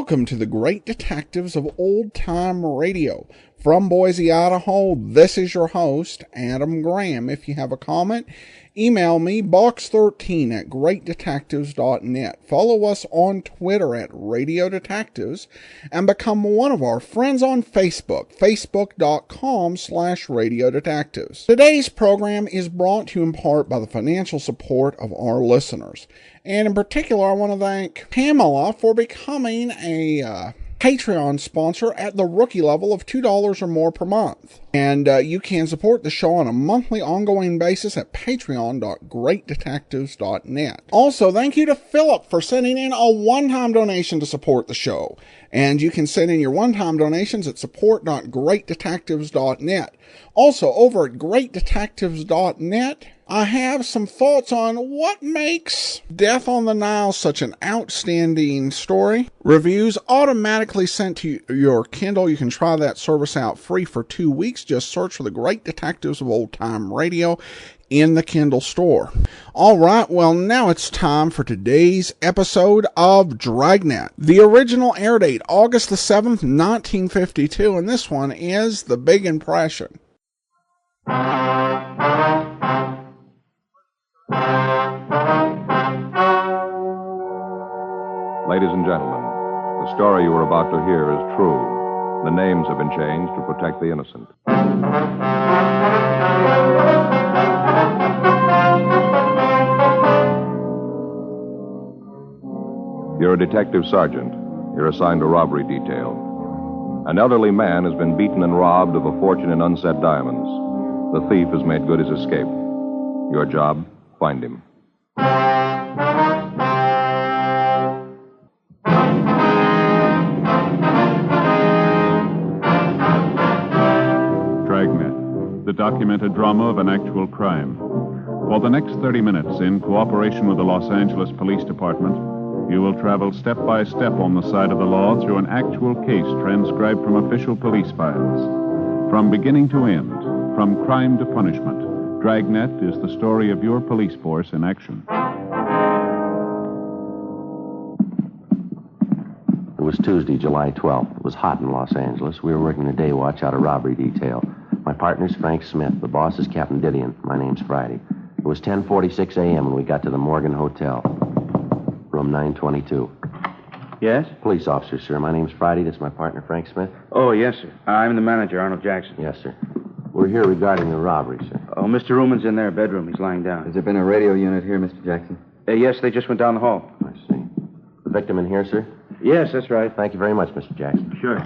Welcome to the Great Detectives of Old Time Radio. From Boise, Idaho, this is your host, Adam Graham. If you have a comment, email me, box13@greatdetectives.net. Follow us on Twitter at Radio Detectives, and become one of our friends on Facebook, facebook.com/Radio Detectives. Today's program is brought to you in part by the financial support of our listeners. And in particular, I want to thank Pamela for becoming a Patreon sponsor at the rookie level of $2 or more per month. And you can support the show on a monthly ongoing basis at patreon.greatdetectives.net. Also, thank you to Philip for sending in a one-time donation to support the show. And you can send in your one-time donations at support.greatdetectives.net. Also, over at greatdetectives.net, I have some thoughts on what makes Death on the Nile such an outstanding story. Reviews automatically sent to your Kindle. You can try that service out free for 2 weeks. Just search for the Great Detectives of Old Time Radio in the Kindle store. All right, well, now it's time for today's episode of Dragnet. The original air date, August the 7th, 1952, and this one is The Big Impression. Ladies and gentlemen, the story you are about to hear is true. The names have been changed to protect the innocent. You're a detective sergeant. You're assigned to robbery detail. An elderly man has been beaten and robbed of a fortune in unset diamonds. The thief has made good his escape. Your job, find him. Dragnet, the documented drama of an actual crime. For the next 30 minutes, in cooperation with the Los Angeles Police Department, you will travel step by step on the side of the law through an actual case transcribed from official police files. From beginning to end, from crime to punishment, Dragnet is the story of your police force in action. It was Tuesday, July 12th. It was hot in Los Angeles. We were working the day watch out of robbery detail. My partner's Frank Smith. The boss is Captain Didion. My name's Friday. It was 10:46 a.m. when we got to the Morgan Hotel. Room 922. Yes? Police officer, sir. My name's Friday. That's my partner, Frank Smith. Oh, yes, sir. I'm the manager, Arnold Jackson. Yes, sir. We're here regarding the robbery, sir. Oh, Mr. Ruman's in their bedroom. He's lying down. Has there been a radio unit here, Mr. Jackson? Yes, they just went down the hall. I see. The victim in here, sir? Yes, that's right. Thank you very much, Mr. Jackson. Sure.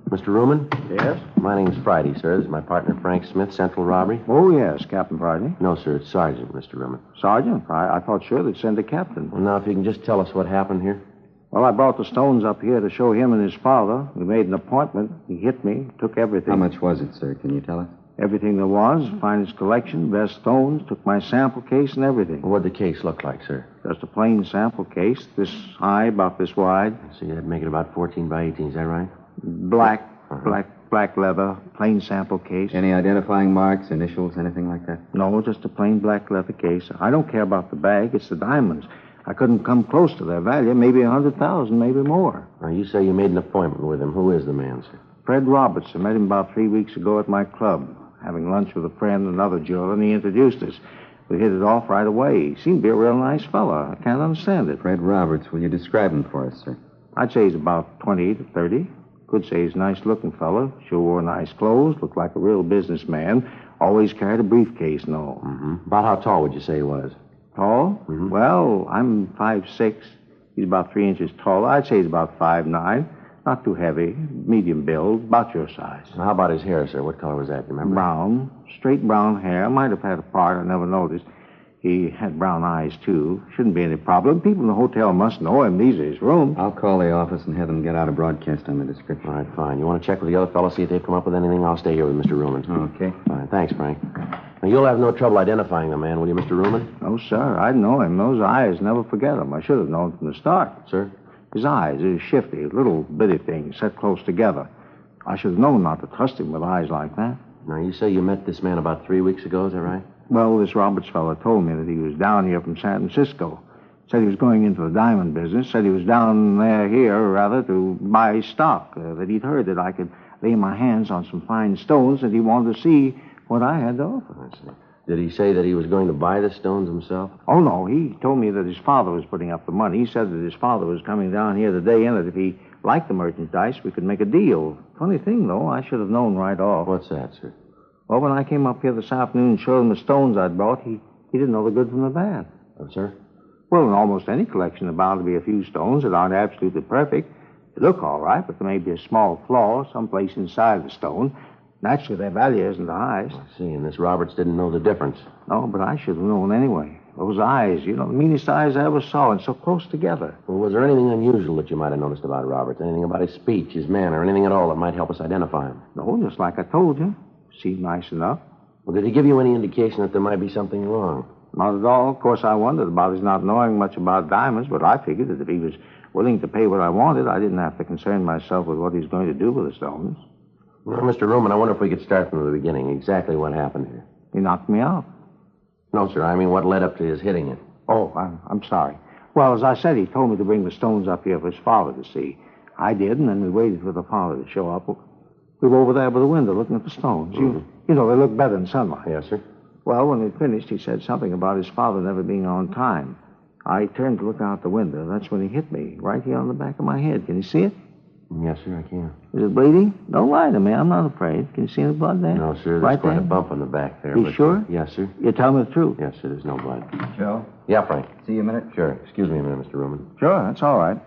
Mr. Ruman? Yes? My name's Friday, sir. This is my partner, Frank Smith, Central Robbery. Oh, yes, Captain Friday. No, sir. It's Sergeant, Mr. Ruman. Sergeant? I thought sure they'd send a captain. Well, now, if you can just tell us what happened here. Well, I brought the stones up here to show him and his father. We made an appointment. He hit me, took everything. How much was it, sir? Can you tell us? Everything there was, finest collection, best stones, took my sample case and everything. Well, what'd the case look like, sir? Just a plain sample case, this high, about this wide. So you'd make it about 14 by 18, is that right? Black leather, plain sample case. Any identifying marks, initials, anything like that? No, just a plain black leather case. I don't care about the bag, it's the diamonds. I couldn't come close to their value, maybe 100,000, maybe more. Now, you say you made an appointment with him. Who is the man, sir? Fred Roberts. I met him about 3 weeks ago at my club, having lunch with a friend, another jeweler, and he introduced us. We hit it off right away. He seemed to be a real nice fella. I can't understand it. Fred Roberts. Will you describe him for us, sir? I'd say he's about 20 to 30. Could say he's a nice-looking fella. Sure wore nice clothes. Looked like a real businessman. Always carried a briefcase and all. Mm-hmm. About how tall would you say he was? Tall? Mm-hmm. Well, I'm 5'6". He's about 3 inches taller. I'd say he's about 5'9". Not too heavy. Medium build. About your size. Now, how about his hair, sir? What color was that? Do you remember? Brown. Straight brown hair. Might have had a part. I never noticed. He had brown eyes, too. Shouldn't be any problem. People in the hotel must know him. These are his rooms. I'll call the office and have them get out a broadcast on the description. All right, fine. You want to check with the other fellows, see if they've come up with anything? I'll stay here with Mr. Ruman. Okay. Fine. Thanks, Frank. Now, you'll have no trouble identifying the man, will you, Mr. Ruman? No, sir. I know him. Those eyes, never forget them. I should have known from the start. Sir? His eyes are shifty, little bitty things set close together. I should have known not to trust him with eyes like that. Now, you say you met this man about 3 weeks ago, is that right? Well, this Roberts fellow told me that he was down here from San Francisco. Said he was going into the diamond business. Said he was down there to buy stock. That he'd heard that I could lay my hands on some fine stones, and he wanted to see what I had to offer. I see. Did he say that he was going to buy the stones himself? Oh, no. He told me that his father was putting up the money. He said that his father was coming down here today, and that if he liked the merchandise, we could make a deal. Funny thing, though, I should have known right off. What's that, sir? Well, when I came up here this afternoon and showed him the stones I'd brought, he didn't know the good from the bad. Oh, sir? Well, in almost any collection, there's bound to be a few stones that aren't absolutely perfect. They look all right, but there may be a small flaw someplace inside the stone. Naturally, their value isn't the highest. I see, and this Roberts didn't know the difference. No, but I should have known anyway. Those eyes, the meanest eyes I ever saw, and so close together. Well, was there anything unusual that you might have noticed about Roberts? Anything about his speech, his manner, anything at all that might help us identify him? No, just like I told you. Seemed nice enough. Well, did he give you any indication that there might be something wrong? Not at all. Of course, I wondered about his not knowing much about diamonds, but I figured that if he was willing to pay what I wanted, I didn't have to concern myself with what he was going to do with the stones. Well, Mr. Ruman, I wonder if we could start from the beginning. Exactly what happened here. He knocked me out. No, sir. I mean, what led up to his hitting you? Oh, I'm sorry. Well, as I said, he told me to bring the stones up here for his father to see. I did, and then we waited for the father to show up. We were over there by the window looking at the stones. You know, they look better in sunlight. Yes, sir. Well, when we finished, he said something about his father never being on time. I turned to look out the window. That's when he hit me, right here on the back of my head. Can you see it? Yes, sir, I can. Is it bleeding? Don't lie to me. I'm not afraid. Can you see any blood there? No, sir. There's right quite there? a bump on the back there. You sure? Yes, sir. You tell me the truth. Yes, sir. There's no blood. Joe? Yeah, Frank. See you a minute? Sure. Excuse me a minute, Mr. Ruman. Sure, that's all right.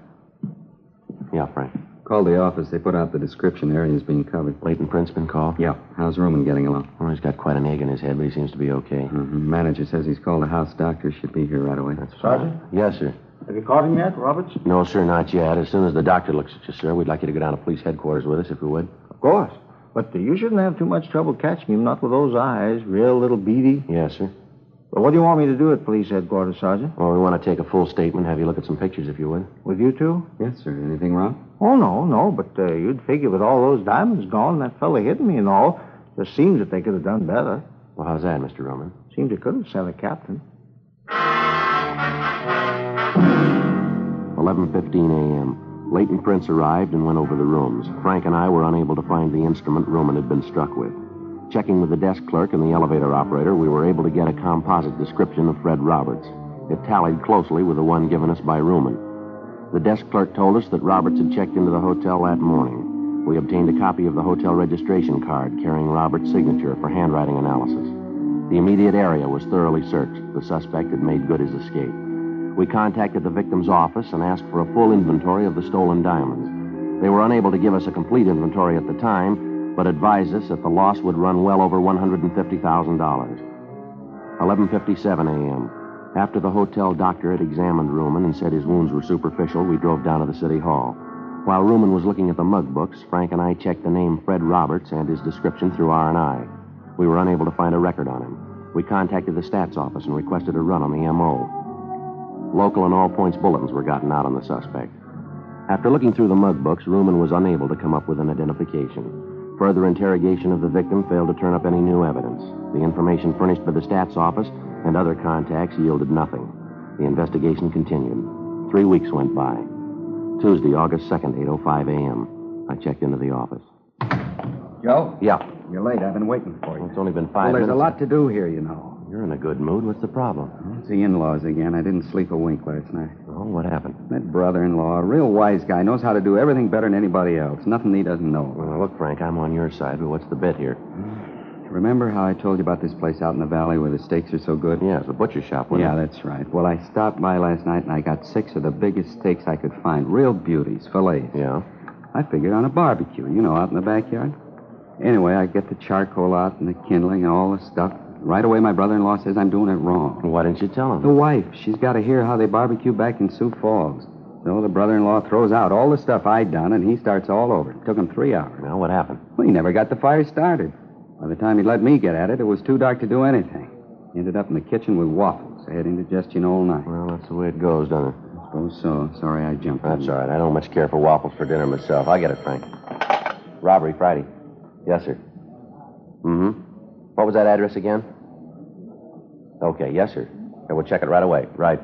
Yeah, Frank. Called the office. They put out the description. Area's being covered. Leighton Prince been called? Yeah. How's Ruman getting along? Well, he's got quite an egg in his head, but he seems to be okay. Mm-hmm. Manager says he's called the house doctor. Should be here right away. Sergeant? Yes, sir. Have you caught him yet, Roberts? No, sir, not yet. As soon as the doctor looks at you, sir, we'd like you to go down to police headquarters with us, if you would. Of course. But you shouldn't have too much trouble catching him, not with those eyes. Real little beady. Yes, sir. Well, what do you want me to do at police headquarters, Sergeant? Well, we want to take a full statement, have you look at some pictures, if you would. With you two? Yes, sir. Anything wrong? Oh, no. But you'd figure with all those diamonds gone, that fella hitting me and all, just seems that they could have done better. Well, how's that, Mr. Roman? Seems they could have sent a captain. 11:15 a.m. Leighton Prince arrived and went over the rooms. Frank and I were unable to find the instrument Ruman had been struck with. Checking with the desk clerk and the elevator operator, we were able to get a composite description of Fred Roberts. It tallied closely with the one given us by Ruman. The desk clerk told us that Roberts had checked into the hotel that morning. We obtained a copy of the hotel registration card carrying Roberts' signature for handwriting analysis. The immediate area was thoroughly searched. The suspect had made good his escape. We contacted the victim's office and asked for a full inventory of the stolen diamonds. They were unable to give us a complete inventory at the time, but advised us that the loss would run well over $150,000. 11:57 a.m. After the hotel doctor had examined Ruman and said his wounds were superficial, we drove down to the city hall. While Ruman was looking at the mug books, Frank and I checked the name Fred Roberts and his description through R&I. We were unable to find a record on him. We contacted the stats office and requested a run on the M.O. Local and all points bulletins were gotten out on the suspect. After looking through the mug books, Ruman was unable to come up with an identification. Further interrogation of the victim failed to turn up any new evidence. The information furnished by the stats office and other contacts yielded nothing. The investigation continued. 3 weeks went by. Tuesday, August 2nd, 8:05 a.m. I checked into the office. Joe? Yeah. You're late. I've been waiting for you. Well, it's only been 5 Well, minutes. there's a lot to do here, you know. You're in a good mood. What's the problem? It's the in-laws again. I didn't sleep a wink last night. Oh, what happened? That brother-in-law, a real wise guy, knows how to do everything better than anybody else. Nothing he doesn't know. Well, look, Frank, I'm on your side, but what's the bit here? Remember how I told you about this place out in the valley where the steaks are so good? Yeah, it's the butcher shop, wasn't Yeah, it? that's right. Well, I stopped by last night and I got 6 of the biggest steaks I could find. Real beauties, fillets. Yeah? I figured on a barbecue, out in the backyard. Anyway, I get the charcoal out and the kindling and all the stuff. Right away, my brother-in-law says I'm doing it wrong. Well, why didn't you tell him? The wife, she's got to hear how they barbecue back in Sioux Falls. So the brother-in-law throws out all the stuff I'd done, and he starts all over. It took him 3 hours. Well, what happened? Well, he never got the fire started. By the time he let me get at it, it was too dark to do anything. He ended up in the kitchen with waffles. I had indigestion all night. Well, that's the way it goes, doesn't it? I suppose so. Sorry I jumped in. That's all right. I don't much care for waffles for dinner myself. I get it, Frank. Robbery Friday. Yes, sir. Mm-hmm. What was that address again? Okay, yes, sir. Okay, we'll check it right away. Right.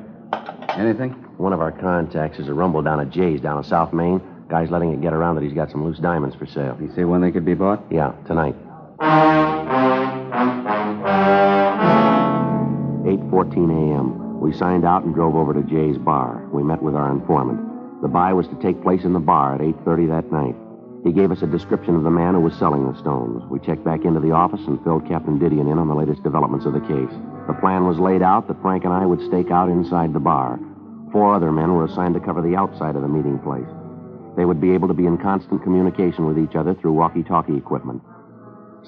Anything? One of our contacts is a rumble down at Jay's down in South Main. Guy's letting it get around that he's got some loose diamonds for sale. You say when they could be bought? Yeah, tonight. 8:14 a.m. We signed out and drove over to Jay's bar. We met with our informant. The buy was to take place in the bar at 8:30 that night. He gave us a description of the man who was selling the stones. We checked back into the office and filled Captain Didion in on the latest developments of the case. The plan was laid out that Frank and I would stake out inside the bar. 4 other men were assigned to cover the outside of the meeting place. They would be able to be in constant communication with each other through walkie-talkie equipment.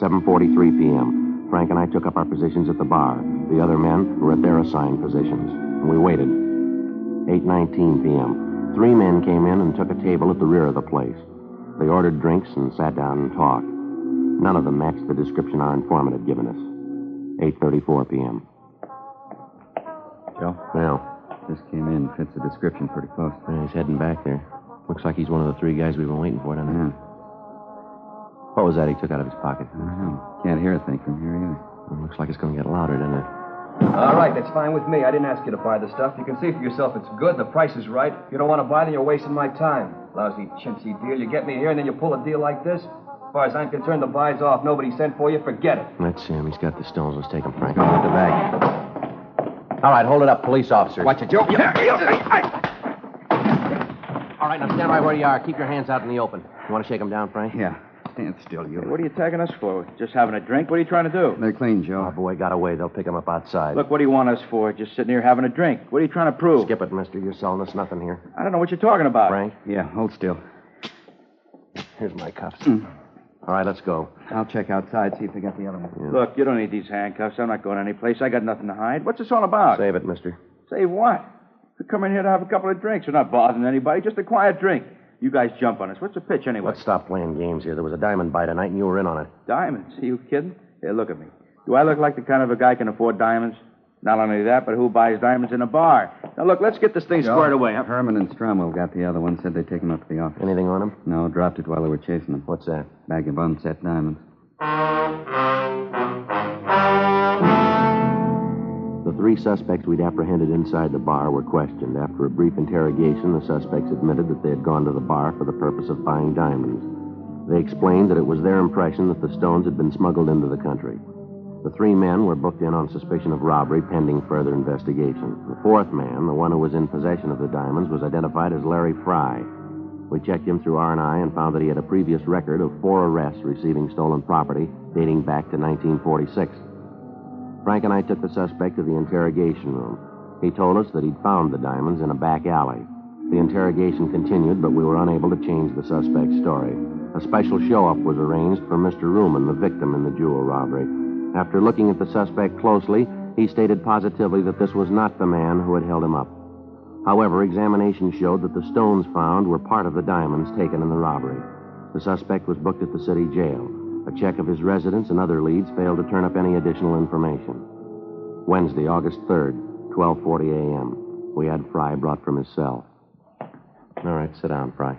7:43 p.m. Frank and I took up our positions at the bar. The other men were at their assigned positions. And we waited. 8:19 p.m. 3 men came in and took a table at the rear of the place. They ordered drinks and sat down and talked. None of them matched the description our informant had given us. 8:34 p.m. Joe? Well, Just came in. Fits the description pretty close. he's heading back there. Looks like he's one of the 3 guys we've been waiting for, doesn't he? Yeah. What was that he took out of his pocket? Can't hear a thing from here either. Well, looks like it's going to get louder, doesn't it? All right, that's fine with me. I didn't ask you to buy the stuff. You can see for yourself it's good, the price is right. If you don't want to buy, then you're wasting my time. Lousy chintzy deal. You get me here, and then you pull a deal like this? As far as I'm concerned, the buy's off. Nobody sent for you. Forget it. That's him. He's got the stones. Let's take him, Frank. Go at the back. All right, hold it up, police officers. Watch it, Joe. All right, now stand right where you are. Keep your hands out in the open. You want to shake him down, Frank? Yeah. Stand still, you. What are you tagging us for? Just having a drink? What are you trying to do? They're clean, Joe. Our boy got away. They'll pick him up outside. Look, what do you want us for? Just sitting here having a drink. What are you trying to prove? Skip it, mister. You're selling us nothing here. I don't know what you're talking about. Frank, Yeah, hold still. here's my cuffs. All right, let's go. I'll check outside, see if they got the other one. Yeah. Look, you don't need these handcuffs. I'm not going anyplace. I got nothing to hide. What's this all about? Save it, mister. Say what? We come in here to have a couple of drinks. We're not bothering anybody. Just a quiet drink. You guys jump on us. What's the pitch anyway? Let's stop playing games here. There was a diamond buy tonight, and you were in on it. Diamonds? Are you kidding? Here, look at me. Do I look like the kind of a guy can afford diamonds? Not only that, but who buys diamonds in a bar? Now, look, let's get this thing squared away. Huh? Herman and Stromwell got the other one. Said they'd take him up to the office. Anything on him? No, dropped it while they were chasing him. What's that? Bag of unset diamonds. The 3 suspects we'd apprehended inside the bar were questioned. After a brief interrogation, the suspects admitted that they had gone to the bar for the purpose of buying diamonds. They explained that it was their impression that the stones had been smuggled into the country. The 3 men were booked in on suspicion of robbery pending further investigation. The 4th man, the one who was in possession of the diamonds, was identified as Larry Fry. We checked him through R&I and found that he had a previous record of 4 arrests receiving stolen property dating back to 1946. Frank and I took the suspect to the interrogation room. He told us that he'd found the diamonds in a back alley. The interrogation continued, but we were unable to change the suspect's story. A special show-up was arranged for Mr. Ruman, the victim in the jewel robbery. After looking at the suspect closely, he stated positively that this was not the man who had held him up. However, examination showed that the stones found were part of the diamonds taken in the robbery. The suspect was booked at the city jail. A check of his residence and other leads failed to turn up any additional information. Wednesday, August 3rd, 12:40 a.m. We had Fry brought from his cell. All right, sit down, Fry.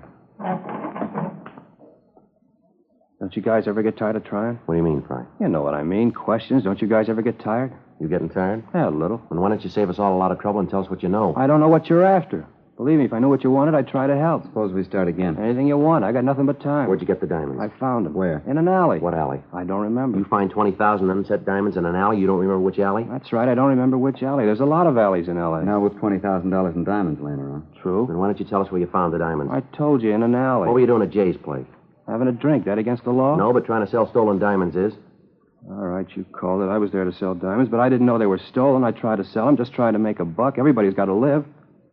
Don't you guys ever get tired of trying? What do you mean, Fry? You know what I mean. Questions. Don't you guys ever get tired? You getting tired? Yeah, a little. Then why don't you save us all a lot of trouble and tell us what you know? I don't know what you're after. Believe me, if I knew what you wanted, I'd try to help. Suppose we start again. Anything you want. I got nothing but time. Where'd you get the diamonds? I found them. Where? In an alley. What alley? I don't remember. You find 20,000 unset diamonds in an alley? You don't remember which alley? That's right. I don't remember which alley. There's a lot of alleys in L.A. Now with $20,000 in diamonds laying around. True. Then why don't you tell us where you found the diamonds? I told you, in an alley. What were you doing at Jay's place? Having a drink. That against the law? No, but trying to sell stolen diamonds is. All right, you called it. I was there to sell diamonds, but I didn't know they were stolen. I tried to sell them, just trying to make a buck. Everybody's got to live.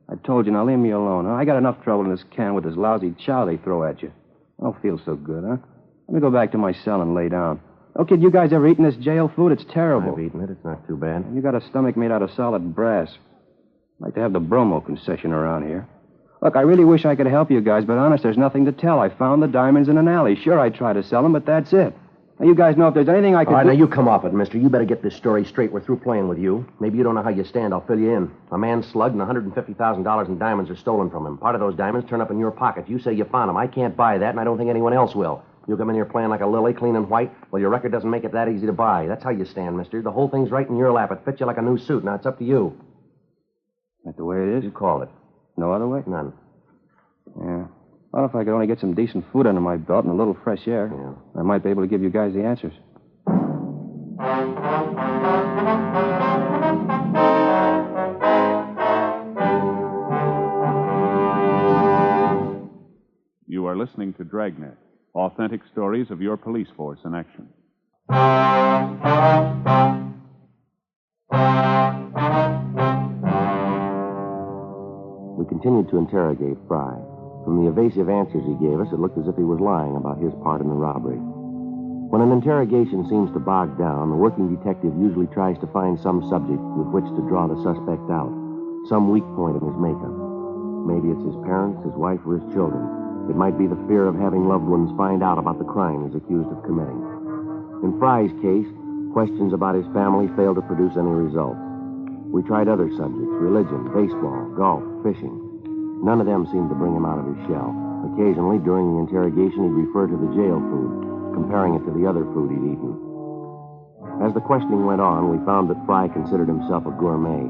I told you, now leave me alone. Huh? I got enough trouble in this can with this lousy chow they throw at you. I don't feel so good, huh? Let me go back to my cell and lay down. Oh, kid, you guys ever eaten this jail food? It's terrible. I've eaten it. It's not too bad. You got a stomach made out of solid brass. I'd like to have the bromo concession around here. Look, I really wish I could help you guys, but honest, there's nothing to tell. I found the diamonds in an alley. Sure, I tried to sell them, but that's it. Now, you guys know if there's anything I can All right, do... now you come off it, mister. You better get this story straight. We're through playing with you. Maybe you don't know how you stand. I'll fill you in. A man slugged and $150,000 in diamonds are stolen from him. Part of those diamonds turn up in your pocket. You say you found them. I can't buy that, and I don't think anyone else will. You come in here playing like a lily, clean and white. Well, your record doesn't make it that easy to buy. That's how you stand, mister. The whole thing's right in your lap. It fits you like a new suit. Now it's up to you. That the way it is? You call it. No other way? None. Yeah. Well, if I could only get some decent food under my belt and a little fresh air, I might be able to give you guys the answers. You are listening to Dragnet, authentic stories of your police force in action. We continued to interrogate Fry. From the evasive answers he gave us, it looked as if he was lying about his part in the robbery. When an interrogation seems to bog down, the working detective usually tries to find some subject with which to draw the suspect out, some weak point in his makeup. Maybe it's his parents, his wife, or his children. It might be the fear of having loved ones find out about the crime he's accused of committing. In Fry's case, questions about his family failed to produce any results. We tried other subjects, religion, baseball, golf, fishing. None of them seemed to bring him out of his shell. Occasionally, during the interrogation, he'd refer to the jail food, comparing it to the other food he'd eaten. As the questioning went on, we found that Fry considered himself a gourmet,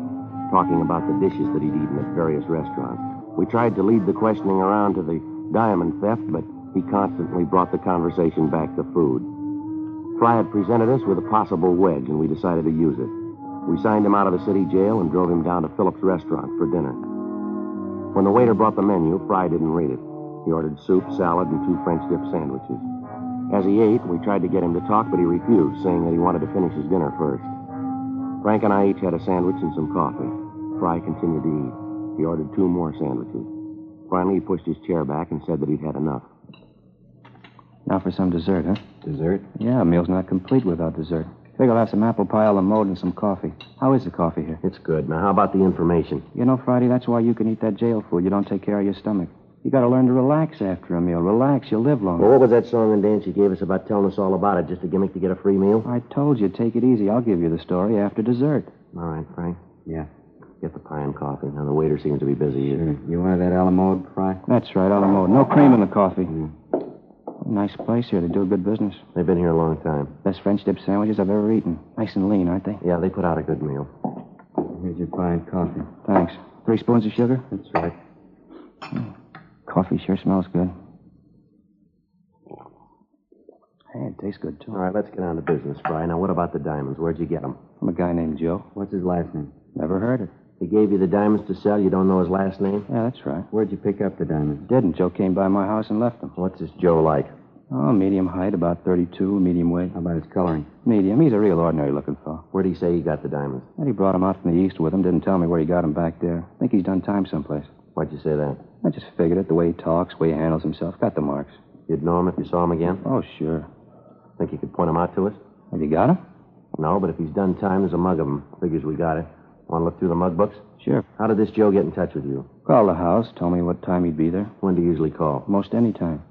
talking about the dishes that he'd eaten at various restaurants. We tried to lead the questioning around to the diamond theft, but he constantly brought the conversation back to food. Fry had presented us with a possible wedge, and we decided to use it. We signed him out of the city jail and drove him down to Phillips' restaurant for dinner. When the waiter brought the menu, Fry didn't read it. He ordered soup, salad, and 2 French dip sandwiches. As he ate, we tried to get him to talk, but he refused, saying that he wanted to finish his dinner first. Frank and I each had a sandwich and some coffee. Fry continued to eat. He ordered 2 more sandwiches. Finally, he pushed his chair back and said that he'd had enough. Now for some dessert, huh? Dessert? Yeah, a meal's not complete without dessert. Figure I'll have some apple pie a la mode and some coffee. How is the coffee here? It's good. Now, how about the information? You know, Friday, that's why you can eat that jail food. You don't take care of your stomach. You got to learn to relax after a meal. Relax, you'll live longer. Well, what was that song and dance you gave us about telling us all about it? Just a gimmick to get a free meal? I told you, take it easy. I'll give you the story after dessert. All right, Frank. Yeah. Get the pie and coffee. Now, the waiter seems to be busy. Sure. You wanted that a la mode, Fry? That's right, a la mode. No cream in the coffee. Nice place here. They do a good business. They've been here a long time. Best French dip sandwiches I've ever eaten. Nice and lean, aren't they? Yeah, they put out a good meal. Here's your pie and coffee. Thanks. 3 spoons of sugar? That's right. Coffee sure smells good. Hey, it tastes good, too. All right, let's get on to business, Fry. Now, what about the diamonds? Where'd you get them? From a guy named Joe. What's his last name? Never heard it. He gave you the diamonds to sell. You don't know his last name? Yeah, that's right. Where'd you pick up the diamonds? Didn't. Joe came by my house and left them. What's this Joe like? Oh, medium height, about 32, medium weight. How about his coloring? Medium. He's a real ordinary-looking fellow. Where'd he say he got the diamonds? And he brought them out from the east with him. Didn't tell me where he got them back there. I think he's done time someplace. Why'd you say that? I just figured it. The way he talks, the way he handles himself. Got the marks. You'd know him if you saw him again? Oh, sure. Think you could point him out to us? Have you got him? No, but if he's done time, there's a mug of him. Figures we got it. Want to look through the mug books? Sure. How did this Joe get in touch with you? Called the house, told me what time he'd be there. When do you usually call? Most any time.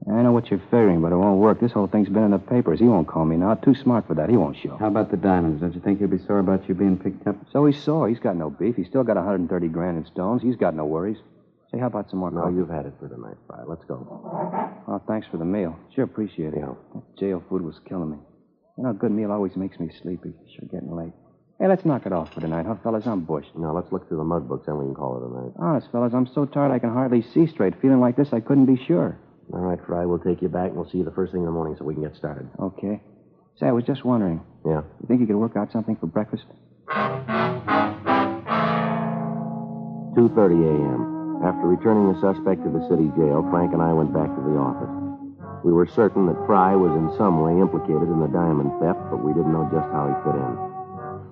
I know what you're figuring, but it won't work. This whole thing's been in the papers. He won't call me now. Too smart for that. He won't show. How about the diamonds? Don't you think he'll be sore about you being picked up? So he's sore. He's got no beef. He's still got 130 grand in stones. He's got no worries. Say, how about some more No, coffee? you've had it for tonight, Fry. Let's go. Oh, thanks for the meal. Sure appreciate it. Yeah. That jail food was killing me. You know, a good meal always makes me sleepy. Sure getting late. Hey, let's knock it off for tonight, huh, fellas? I'm bushed. Now, let's look through the mug books, then we can call it a night. Honest, fellas, I'm so tired I can hardly see straight. Feeling like this, I couldn't be sure. All right, Fry, we'll take you back, and we'll see you the first thing in the morning so we can get started. Okay. Say, I was just wondering. Yeah. You think you could work out something for breakfast? 2:30 a.m. After returning the suspect to the city jail, Frank and I went back to the office. We were certain that Fry was in some way implicated in the diamond theft, but we didn't know just how he fit in.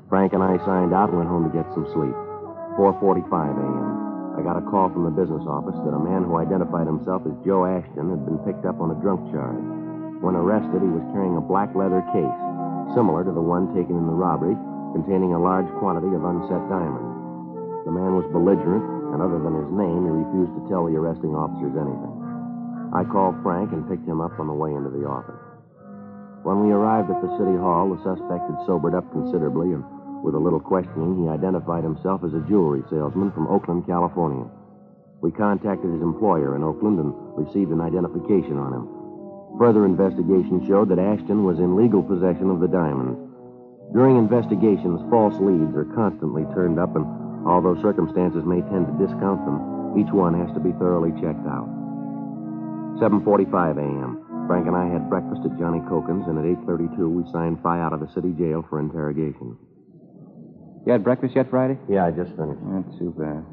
Frank and I signed out and went home to get some sleep. 4:45 a.m. I got a call from the business office that a man who identified himself as Joe Ashton had been picked up on a drunk charge. When arrested, he was carrying a black leather case, similar to the one taken in the robbery, containing a large quantity of unset diamonds. The man was belligerent, and other than his name, he refused to tell the arresting officers anything. I called Frank and picked him up on the way into the office. When we arrived at the city hall, the suspect had sobered up considerably, and with a little questioning, he identified himself as a jewelry salesman from Oakland, California. We contacted his employer in Oakland and received an identification on him. Further investigation showed that Ashton was in legal possession of the diamonds. During investigations, false leads are constantly turned up, and Although circumstances may tend to discount them, each one has to be thoroughly checked out. 7:45 a.m. Frank and I had breakfast at Johnny Cokin's, and at 8:32 we signed Fry out of the city jail for interrogation. You had breakfast yet, Friday? Yeah, I just finished. Not too bad.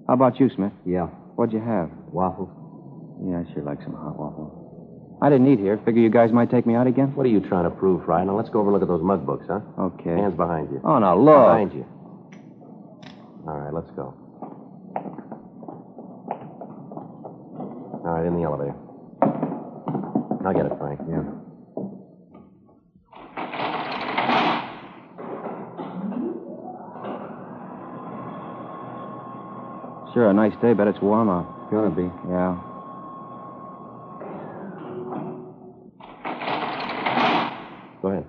How about you, Smith? Yeah. What'd you have? Waffles. Yeah, I sure like some hot waffles. I didn't eat here. Figure you guys might take me out again? What are you trying to prove, Fry? Now, let's go over and look at those mug books, huh? Okay. Hands behind you. Oh, now, look. Behind you. All right, let's go. All right, in the elevator. I'll get it, Frank. Yeah. Sure, a nice day. Bet it's warm out. It's gonna be. Yeah. Go ahead.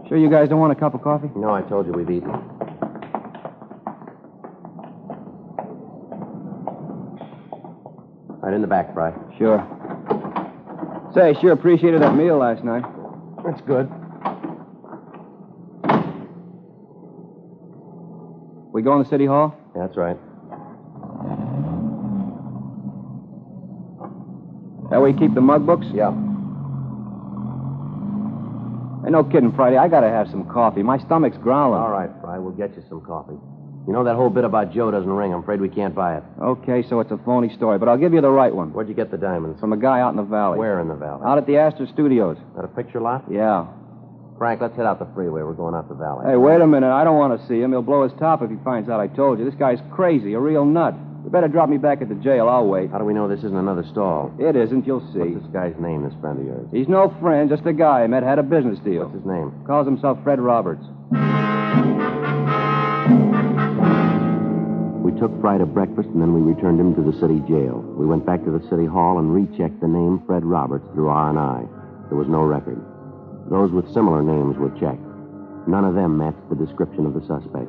Sure you guys don't want a cup of coffee? No, I told you we've eaten. Right in the back, Fry. Sure. Say, sure appreciated that meal last night. That's good. We going to City Hall? Yeah, that's right. That way you keep the mug books? Yeah. Hey, no kidding, Friday. I gotta have some coffee. My stomach's growling. All right, Fry, we'll get you some coffee. You know that whole bit about Joe doesn't ring. I'm afraid we can't buy it. Okay, so it's a phony story, but I'll give you the right one. Where'd you get the diamonds? From a guy out in the valley. Where in the valley? Out at the Astor Studios. At a picture lot? Yeah. Frank, let's head out the freeway. We're going out the valley. Hey, wait a minute. I don't want to see him. He'll blow his top if he finds out I told you. This guy's crazy, a real nut. You better drop me back at the jail. I'll wait. How do we know this isn't another stall? It isn't. You'll see. What's this guy's name, this friend of yours? He's no friend, just a guy I met, had a business deal. What's his name? Calls himself Fred Roberts. We took Fry to breakfast, and then we returned him to the city jail. We went back to the city hall and rechecked the name Fred Roberts through R&I. There was no record. Those with similar names were checked. None of them matched the description of the suspect.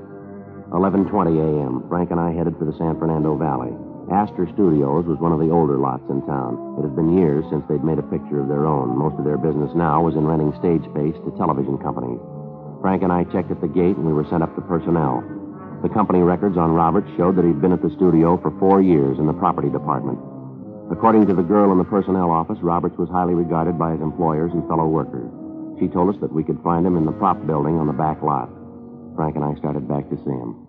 11:20 a.m., Frank and I headed for the San Fernando Valley. Astor Studios was one of the older lots in town. It had been years since they'd made a picture of their own. Most of their business now was in renting stage space to television companies. Frank and I checked at the gate, and we were sent up to personnel. The company records on Roberts showed that he'd been at the studio for 4 years in the property department. According to the girl in the personnel office, Roberts was highly regarded by his employers and fellow workers. She told us that we could find him in the prop building on the back lot. Frank and I started back to see him.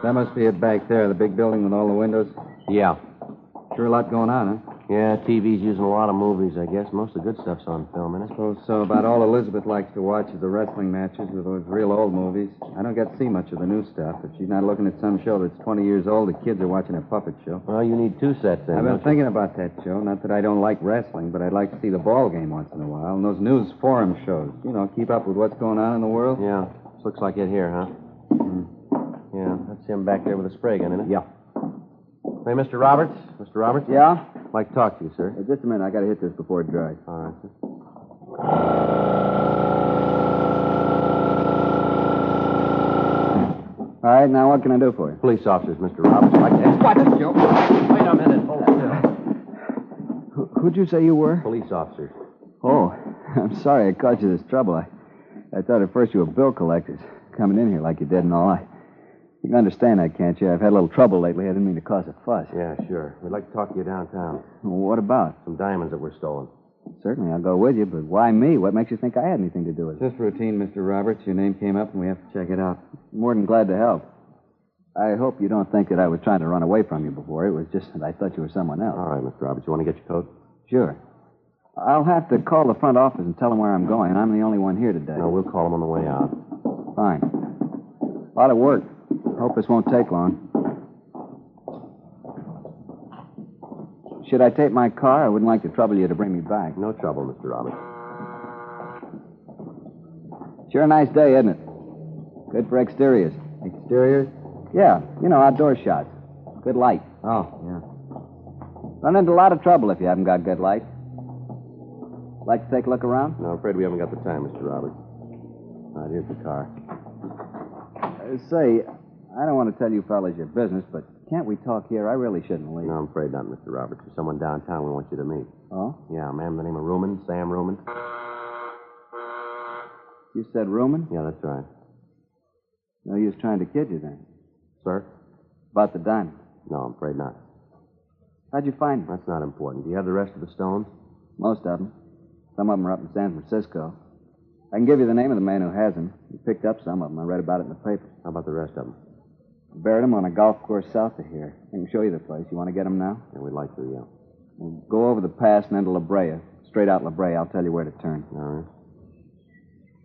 That must be it back there, the big building with all the windows. Yeah. Sure a lot going on, huh? Yeah, TV's using a lot of movies, I guess. Most of the good stuff's on film, isn't it? Suppose so. About all Elizabeth likes to watch is the wrestling matches with those real old movies. I don't get to see much of the new stuff. If she's not looking at some show that's 20 years old, the kids are watching a puppet show. Well, you need 2 sets then. I've been thinking about that, Joe. Not that I don't like wrestling, but I'd like to see the ball game once in a while. And those news forum shows. You know, keep up with what's going on in the world. Yeah. Looks like it here, huh? Yeah, that's him back there with a spray gun, isn't it? Yeah. Hey, Mr. Roberts? Mr. Roberts? Yeah? I'd like to talk to you, sir. Just a minute. I got to hit this before it dries. All right, sir. All right, now what can I do for you? Police officers, Mr. Roberts. What, Joe? Wait a minute. Hold still. Who'd you say you were? Police officers. Oh, I'm sorry I caused you this trouble. I thought at first you were bill collectors, coming in here like you did and all. You can understand that, can't you? I've had a little trouble lately. I didn't mean to cause a fuss. Yeah, sure. We'd like to talk to you downtown. Well, what about? Some diamonds that were stolen. Certainly, I'll go with you, but why me? What makes you think I had anything to do with it? Just routine, Mr. Roberts. Your name came up, and we have to check it out. More than glad to help. I hope you don't think that I was trying to run away from you before. It was just that I thought you were someone else. All right, Mr. Roberts. You want to get your coat? Sure. I'll have to call the front office and tell them where I'm going. I'm the only one here today. No, we'll call them on the way out. Fine. A lot of work. Hope this won't take long. Should I take my car? I wouldn't like to trouble you to bring me back. No trouble, Mr. Roberts. Sure a nice day, isn't it? Good for exteriors. Exteriors? Yeah, you know, outdoor shots. Good light. Oh, yeah. Run into a lot of trouble if you haven't got good light. Like to take a look around? No, I'm afraid we haven't got the time, Mr. Roberts. All right, here's the car. Say, I don't want to tell you fellas your business, but can't we talk here? I really shouldn't leave. No, I'm afraid not, Mr. Roberts. There's someone downtown we want you to meet. Oh? Yeah, a man by the name of Ruman, Sam Ruman. You said rooming? Yeah, that's right. No use trying to kid you then. Sir? About the diamond. No, I'm afraid not. How'd you find them? That's not important. Do you have the rest of the stones? Most of them. Some of them are up in San Francisco. I can give you the name of the man who has them. He picked up some of them. I read about it in the paper. How about the rest of them? I buried them on a golf course south of here. I can show you the place. You want to get them now? Yeah, we'd like to, yeah. We'll go over the pass and then to La Brea. Straight out La Brea. I'll tell you where to turn. All right.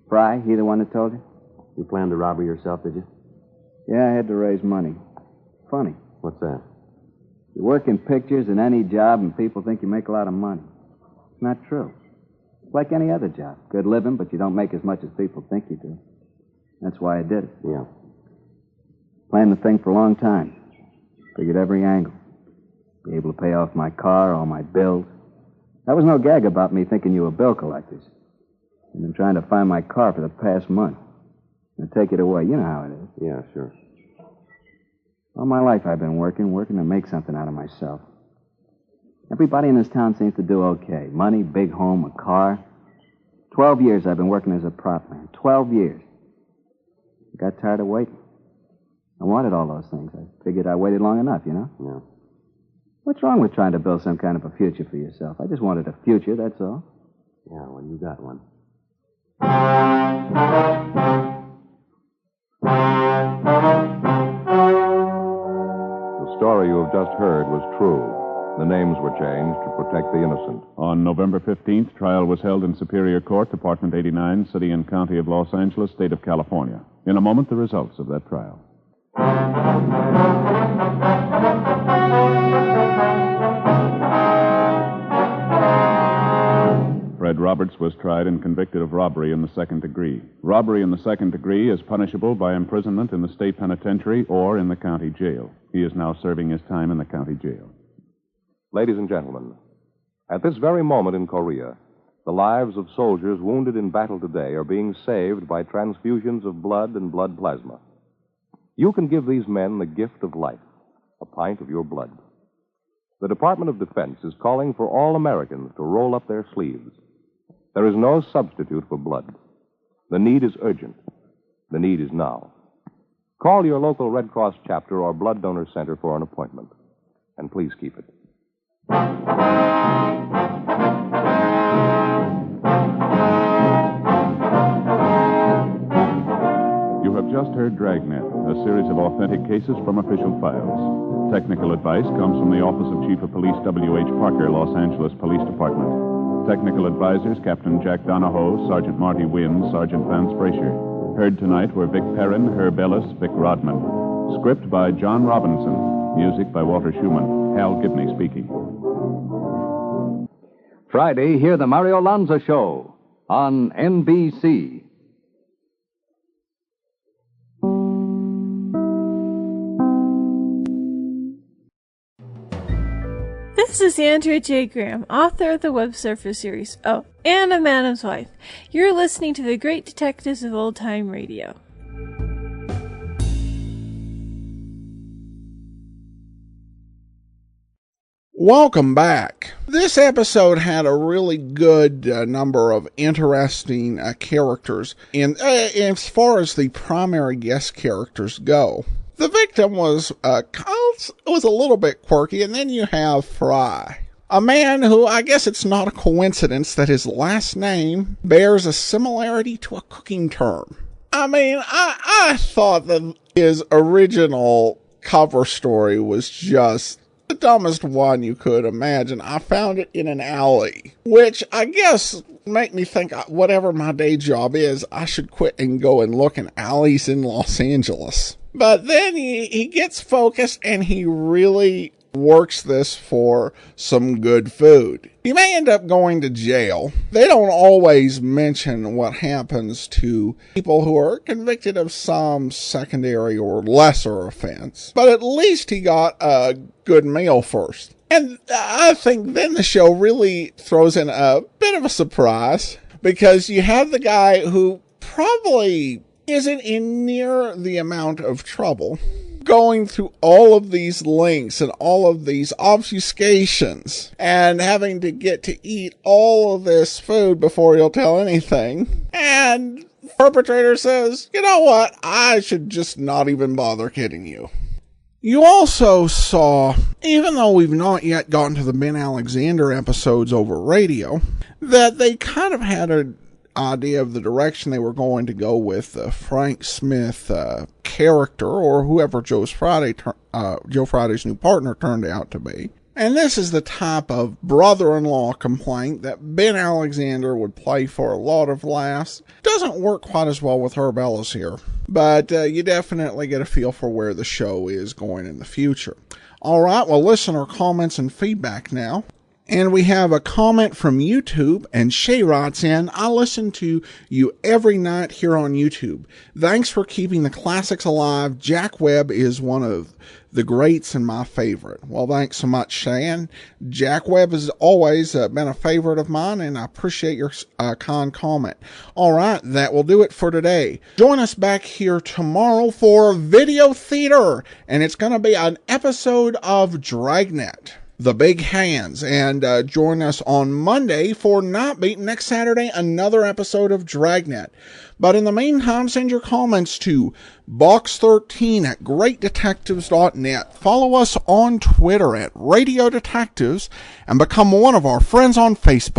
Fry, he the one that told you? You planned the robbery yourself, did you? Yeah, I had to raise money. Funny. What's that? You work in pictures in any job and people think you make a lot of money. It's not true. It's like any other job. Good living, but you don't make as much as people think you do. That's why I did it. Yeah. Planned the thing for a long time. Figured every angle. Be able to pay off my car, all my bills. That was no gag about me thinking you were bill collectors. I've been trying to find my car for the past month. And take it away. You know how it is. Yeah, sure. All my life I've been working to make something out of myself. Everybody in this town seems to do okay. Money, big home, a car. 12 years I've been working as a prop man. 12 years. I got tired of waiting. I wanted all those things. I figured I waited long enough, you know? Yeah. What's wrong with trying to build some kind of a future for yourself? I just wanted a future, that's all. Yeah, well, you got one. The story you have just heard was true. The names were changed to protect the innocent. On November 15th, trial was held in Superior Court, Department 89, City and County of Los Angeles, State of California. In a moment, the results of that trial. Fred Roberts was tried and convicted of robbery in the second degree. Robbery in the second degree is punishable by imprisonment in the state penitentiary or in the county jail. He is now serving his time in the county jail. Ladies and gentlemen, at this very moment in Korea, the lives of soldiers wounded in battle today are being saved by transfusions of blood and blood plasma. You can give these men the gift of life, a pint of your blood. The Department of Defense is calling for all Americans to roll up their sleeves. There is no substitute for blood. The need is urgent. The need is now. Call your local Red Cross chapter or blood donor center for an appointment. And please keep it. You have just heard Dragnet, a series of authentic cases from official files. Technical advice comes from the Office of Chief of Police W.H. Parker, Los Angeles Police Department. Technical advisors, Captain Jack Donahoe, Sergeant Marty Wynn, Sergeant Vance Brasher. Heard tonight were Vic Perrin, Herb Ellis, Vic Rodman. Script by John Robinson. Music by Walter Schumann. Hal Gibney speaking. Friday, hear the Mario Lanza Show on NBC. This is Andrea J. Graham, author of the Web Surfer series. Oh, and a Madam's Wife. You're listening to the Great Detectives of Old Time Radio. Welcome back. This episode had a really good number of interesting characters, and as far as the primary guest characters go. The victim was a little bit quirky, and then you have Fry, a man who, I guess it's not a coincidence that his last name bears a similarity to a cooking term. I mean, I thought that his original cover story was just the dumbest one you could imagine. I found it in an alley, which I guess make me think whatever my day job is, I should quit and go and look in alleys in Los Angeles. But then he gets focused and he really works this for some good food. He may end up going to jail. They don't always mention what happens to people who are convicted of some secondary or lesser offense. But at least he got a good meal first. And I think then the show really throws in a bit of a surprise, because you have the guy who probably isn't in near the amount of trouble going through all of these links and all of these obfuscations and having to get to eat all of this food before he'll tell anything. And perpetrator says, you know what, I should just not even bother kidding you. You also saw, even though we've not yet gotten to the Ben Alexander episodes over radio, that they kind of had an idea of the direction they were going to go with the Frank Smith character, or whoever Joe Friday's new partner turned out to be. And this is the type of brother-in-law complaint that Ben Alexander would play for a lot of laughs. Doesn't work quite as well with Herb Ellis here, but you definitely get a feel for where the show is going in the future. All right, well, listener comments and feedback now. And we have a comment from YouTube, and Shay writes in, I listen to you every night here on YouTube. Thanks for keeping the classics alive. Jack Webb is one of the greats and my favorite. Well, thanks so much, Shay. And Jack Webb has always been a favorite of mine, and I appreciate your kind comment. All right, that will do it for today. Join us back here tomorrow for Video Theater, and it's going to be an episode of Dragnet, The Big Hands, and join us on Monday for Night Beat. Next Saturday, another episode of Dragnet. But in the meantime, send your comments to box13 greatdetectives.net. Follow us on Twitter @Radio Detectives and become one of our friends on Facebook.